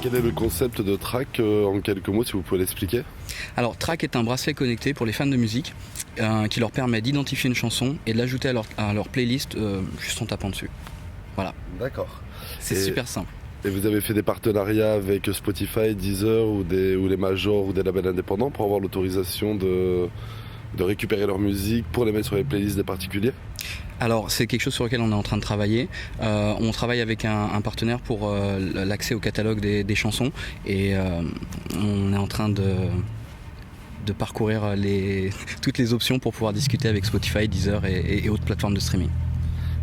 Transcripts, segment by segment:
Quel est le concept de Track en quelques mots, si vous pouvez l'expliquer? Alors Track est un bracelet connecté pour les fans de musique qui leur permet d'identifier une chanson et de l'ajouter à leur playlist juste en tapant dessus. Voilà. D'accord. C'est super simple. Et vous avez fait des partenariats avec Spotify, Deezer ou les majors ou des labels indépendants pour avoir l'autorisation de récupérer leur musique pour les mettre sur les playlists des particuliers? Alors c'est quelque chose sur lequel on est en train de travailler. On travaille avec un partenaire pour l'accès au catalogue des chansons et on est en train de parcourir toutes les options pour pouvoir discuter avec Spotify, Deezer et autres plateformes de streaming.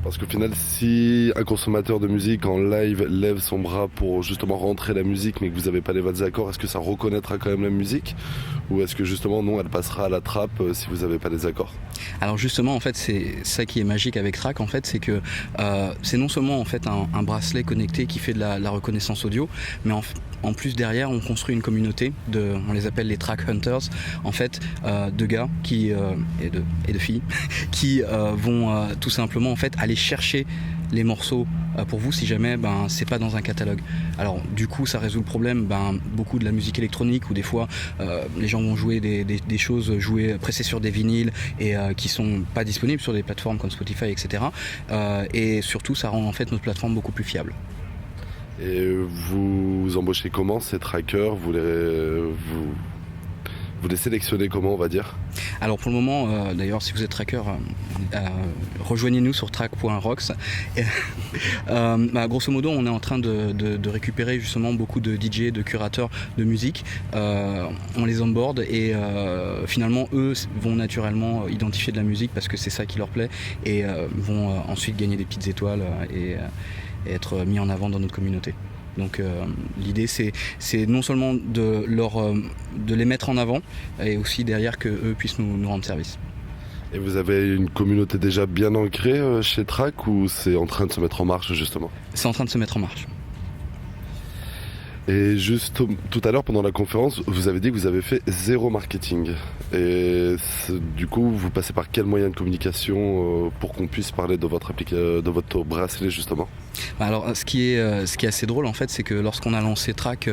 Parce qu'au final, si un consommateur de musique en live lève son bras pour justement rentrer la musique mais que vous n'avez pas les votes accords, est-ce que ça reconnaîtra quand même la musique? Ou est-ce que justement non, elle passera à la trappe si vous n'avez pas les accords? Alors justement en fait c'est ça qui est magique avec Track en fait, c'est que c'est non seulement en fait un bracelet connecté qui fait de la reconnaissance audio, mais en plus derrière on construit une communauté on les appelle les Track Hunters en fait, de gars et de filles qui vont tout simplement en fait aller chercher les morceaux pour vous si jamais c'est pas dans un catalogue. Alors du coup ça résout le problème beaucoup de la musique électronique où des fois les gens vont jouer des choses pressées sur des vinyles et qui sont pas disponibles sur des plateformes comme Spotify, etc. Et surtout ça rend en fait notre plateforme beaucoup plus fiable. Et vous embauchez comment ces trackers? Vous les sélectionnez comment, on va dire? Alors pour le moment, d'ailleurs si vous êtes tracker, rejoignez-nous sur track.rocks. Grosso modo on est en train de récupérer justement beaucoup de DJ, de curateurs de musique. On les onboard et finalement eux vont naturellement identifier de la musique parce que c'est ça qui leur plaît et vont ensuite gagner des petites étoiles et être mis en avant dans notre communauté. Donc l'idée c'est non seulement de les mettre en avant et aussi derrière qu'eux puissent nous rendre service. Et vous avez une communauté déjà bien ancrée chez Track ou c'est en train de se mettre en marche justement? C'est en train de se mettre en marche. Et juste tout à l'heure pendant la conférence, vous avez dit que vous avez fait zéro marketing. Et du coup, vous passez par quel moyen de communication pour qu'on puisse parler de votre bracelet justement? Alors ce qui est assez drôle en fait, c'est que lorsqu'on a lancé Track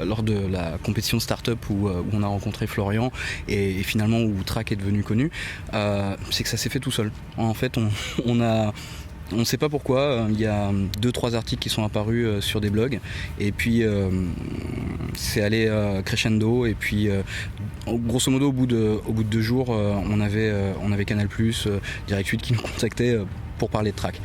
lors de la compétition de start-up où on a rencontré Florian et finalement où Track est devenu connu, c'est que ça s'est fait tout seul. En fait, on ne sait pas pourquoi, il y a 2-3 articles qui sont apparus sur des blogs et puis c'est allé crescendo et puis grosso modo au bout de 2 jours on avait Canal+, Direct 8 qui nous contactaient pour parler de Track.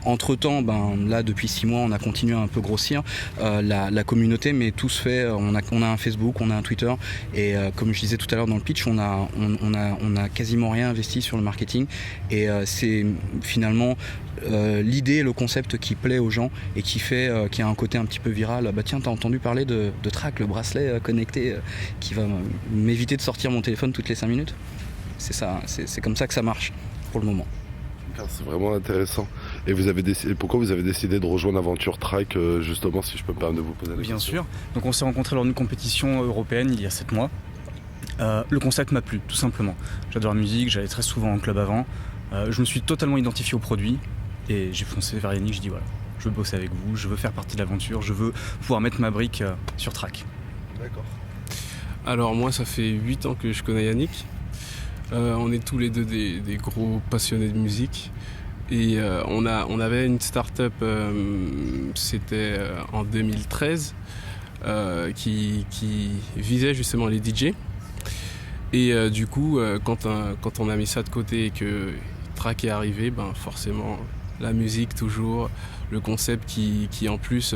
Entre temps, là depuis 6 mois on a continué à un peu grossir la communauté, mais tout se fait, on a un Facebook, on a un Twitter et comme je disais tout à l'heure dans le pitch, on a quasiment rien investi sur le marketing et c'est finalement l'idée et le concept qui plaît aux gens et qui a un côté un petit peu viral. Tiens, t'as entendu parler de Track, le bracelet connecté qui va m'éviter de sortir mon téléphone toutes les 5 minutes? C'est ça, c'est comme ça que ça marche pour le moment. C'est vraiment intéressant. Et pourquoi vous avez décidé de rejoindre l'aventure Track, justement, si je peux me permettre de vous poser la question? Bien sûr. Donc on s'est rencontrés lors d'une compétition européenne il y a 7 mois. Le concept m'a plu, tout simplement. J'adore la musique, j'allais très souvent en club avant. Je me suis totalement identifié au produit et j'ai foncé vers Yannick, je dis voilà, je veux bosser avec vous, je veux faire partie de l'aventure, je veux pouvoir mettre ma brique sur Track. D'accord. Alors moi ça fait 8 ans que je connais Yannick. On est tous les deux des gros passionnés de musique et on avait une start-up, c'était en 2013 qui visait justement les DJ et du coup quand on a mis ça de côté et que Track est arrivé, forcément la musique toujours, le concept qui en plus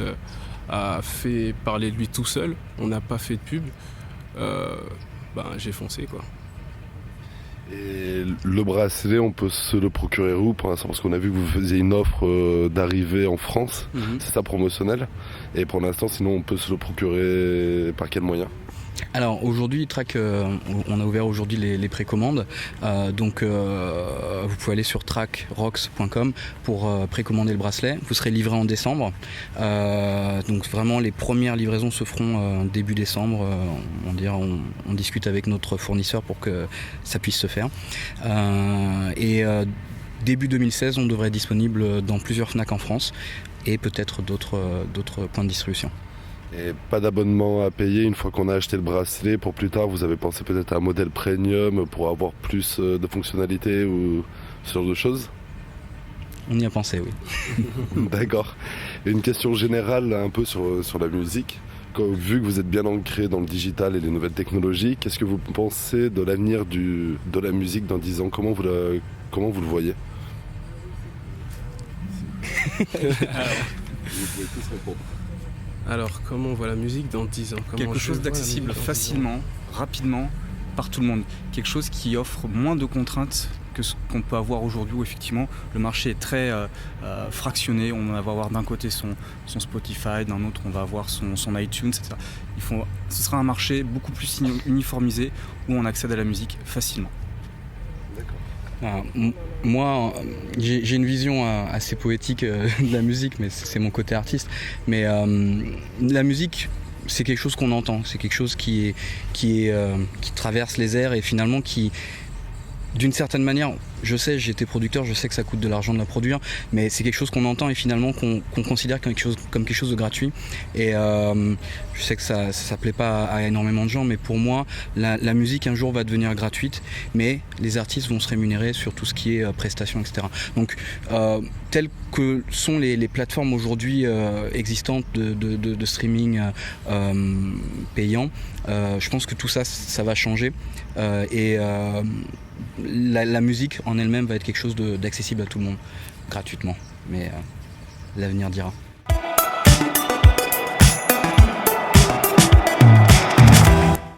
a fait parler de lui tout seul, on n'a pas fait de pub, j'ai foncé quoi. Et le bracelet, on peut se le procurer où pour l'instant? Parce qu'on a vu que vous faisiez une offre d'arrivée en France, c'est ça, promotionnel. Et pour l'instant, sinon, on peut se le procurer par quel moyen? Alors aujourd'hui, Track, on a ouvert aujourd'hui les précommandes, donc vous pouvez aller sur trackrocks.com pour précommander le bracelet. Vous serez livré en décembre, donc vraiment les premières livraisons se feront début décembre. On discute avec notre fournisseur pour que ça puisse se faire. début 2016, on devrait être disponible dans plusieurs Fnac en France et peut-être d'autres points de distribution. Et pas d'abonnement à payer une fois qu'on a acheté le bracelet. Pour plus tard, vous avez pensé peut-être à un modèle premium pour avoir plus de fonctionnalités ou ce genre de choses? On y a pensé, oui. D'accord. Et une question générale un peu sur la musique. Vu que vous êtes bien ancré dans le digital et les nouvelles technologies, qu'est-ce que vous pensez de l'avenir de la musique dans 10 ans? Comment vous le voyez? Vous pouvez tous répondre. Alors, comment on voit la musique dans 10 ans? Quelque chose d'accessible facilement, rapidement, par tout le monde. Quelque chose qui offre moins de contraintes que ce qu'on peut avoir aujourd'hui, où effectivement le marché est très fractionné. On va avoir d'un côté son Spotify, d'un autre on va avoir son iTunes, etc. Ce sera un marché beaucoup plus uniformisé où on accède à la musique facilement. Moi, j'ai une vision assez poétique de la musique, mais c'est mon côté artiste. Mais la musique, c'est quelque chose qu'on entend, c'est quelque chose qui traverse les airs et finalement qui, d'une certaine manière, je sais, j'ai été producteur, je sais que ça coûte de l'argent de la produire, mais c'est quelque chose qu'on entend et finalement qu'on considère comme quelque chose de gratuit. Et je sais que ça plaît pas à énormément de gens, mais pour moi, la musique un jour va devenir gratuite, mais les artistes vont se rémunérer sur tout ce qui est prestations, etc. Donc, telles que sont les plateformes aujourd'hui existantes de streaming payant, je pense que tout ça va changer. La musique en elle-même va être quelque chose d'accessible à tout le monde, gratuitement. Mais l'avenir dira.